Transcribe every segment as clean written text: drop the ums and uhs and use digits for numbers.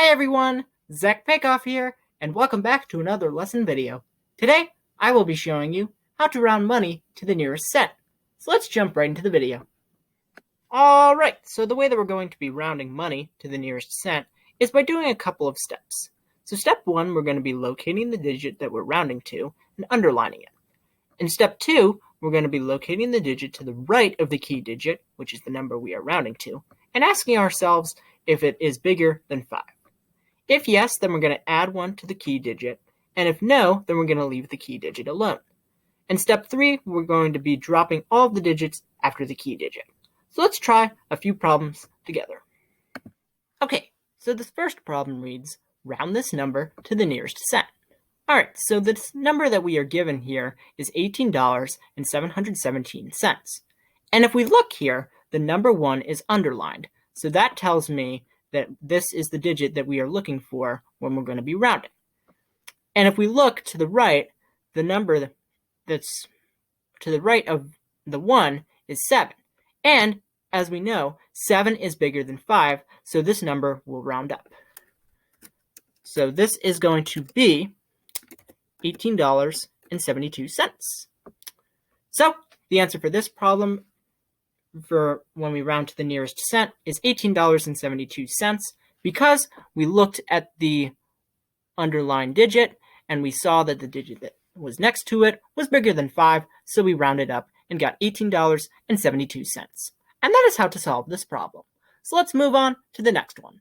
Hi everyone, Zach Paikoff here, and welcome back to another lesson video. Today, I will be showing you how to round money to the nearest cent. So let's jump right into the video. Alright, so the way that we're going to be rounding money to the nearest cent is by doing a couple of steps. So step 1, we're going to be locating the digit that we're rounding to and underlining it. In step 2, we're going to be locating the digit to the right of the key digit, which is the number we are rounding to, and asking ourselves if it is bigger than 5. If yes, then we're going to add 1 to the key digit, and if no, then we're going to leave the key digit alone. In step 3, we're going to be dropping all of the digits after the key digit. So let's try a few problems together. Okay, so this first problem reads, round this number to the nearest cent. Alright, so this number that we are given here is $18.717. And if we look here, the number 1 is underlined. So that tells me that this is the digit that we are looking for when we're going to be rounding. And if we look to the right, the number that's to the right of the 1 is 7. And as we know, 7 is bigger than 5, so this number will round up. So this is going to be $18.72. So the answer for this problem for when we round to the nearest cent is $18.72 because we looked at the underlined digit and we saw that the digit that was next to it was bigger than 5, so we rounded up and got $18.72. And that is how to solve this problem. So let's move on to the next one.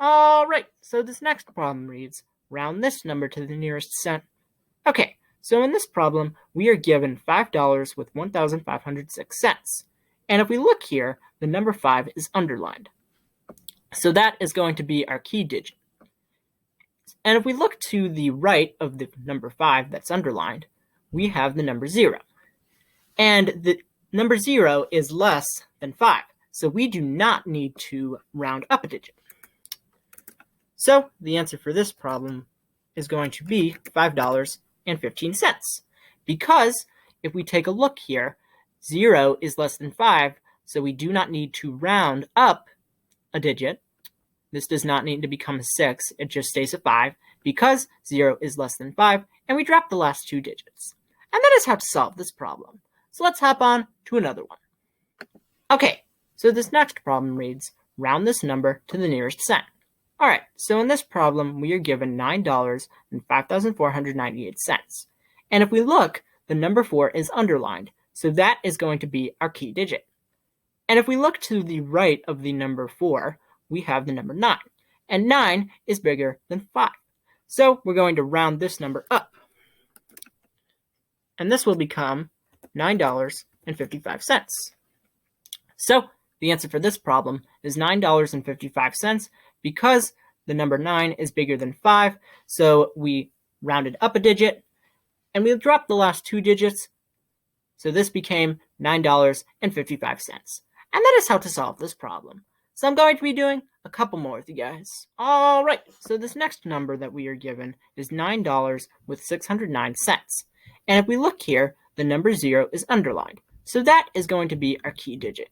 Alright, so this next problem reads, round this number to the nearest cent. Okay, so in this problem, we are given $5 with 1,506 cents. And if we look here, the number 5 is underlined. So that is going to be our key digit. And if we look to the right of the number 5 that's underlined, we have the number 0. And the number 0 is less than 5. So we do not need to round up a digit. So the answer for this problem is going to be $5.15. Because if we take a look here, 0 is less than 5, so we do not need to round up a digit. This does not need to become a 6, it just stays a 5, because 0 is less than 5, and we drop the last 2 digits. And that is how to solve this problem. So let's hop on to another one. Okay, so this next problem reads, round this number to the nearest cent. Alright, so in this problem, we are given $9 and 5,498 cents. And if we look, the number 4 is underlined. So that is going to be our key digit. And if we look to the right of the number 4, we have the number 9. And 9 is bigger than 5. So we're going to round this number up. And this will become $9.55. So the answer for this problem is $9.55 because the number 9 is bigger than 5. So we rounded up a digit and we'll drop the last 2 digits. So this became $9.55. And that is how to solve this problem. So I'm going to be doing a couple more with you guys. Alright, so this next number that we are given is $9 with 609 cents. And if we look here, the number 0 is underlined. So that is going to be our key digit.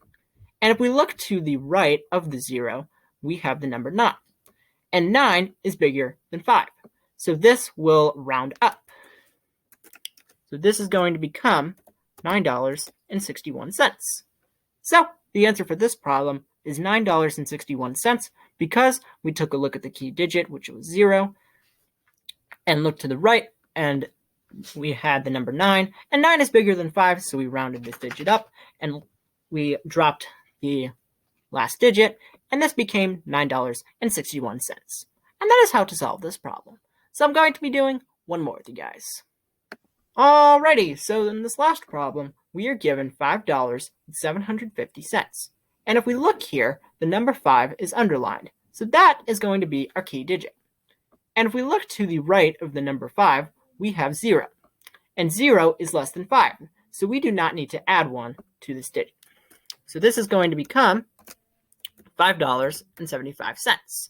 And if we look to the right of the 0, we have the number 9. And 9 is bigger than 5. So this will round up. So this is going to become $9.61. So the answer for this problem is $9.61 because we took a look at the key digit, which was 0, and looked to the right, and we had the number 9, and 9 is bigger than 5, so we rounded this digit up, and we dropped the last digit, and this became $9.61. And that is how to solve this problem. So I'm going to be doing one more with you guys. Alrighty, so in this last problem, we are given $5.750. And if we look here, the number 5 is underlined. So that is going to be our key digit. And if we look to the right of the number 5, we have 0. And 0 is less than 5. So we do not need to add 1 to this digit. So this is going to become $5.75.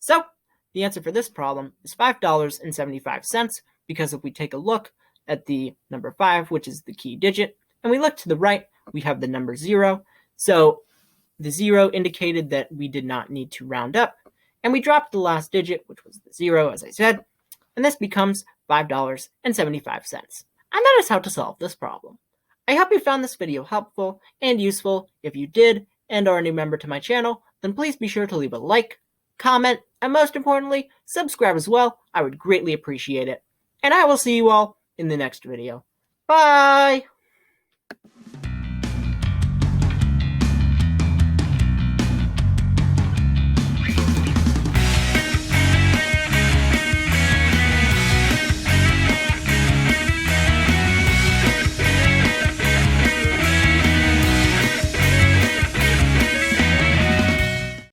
So the answer for this problem is $5.75 because if we take a look at the number 5, which is the key digit, and we look to the right, we have the number 0. So the 0 indicated that we did not need to round up, and we dropped the last digit, which was the 0, as I said, and this becomes $5.75. And that is how to solve this problem. I hope you found this video helpful and useful. If you did and are a new member to my channel, then please be sure to leave a like, comment, and most importantly, subscribe as well. I would greatly appreciate it. And I will see you all in the next video. Bye!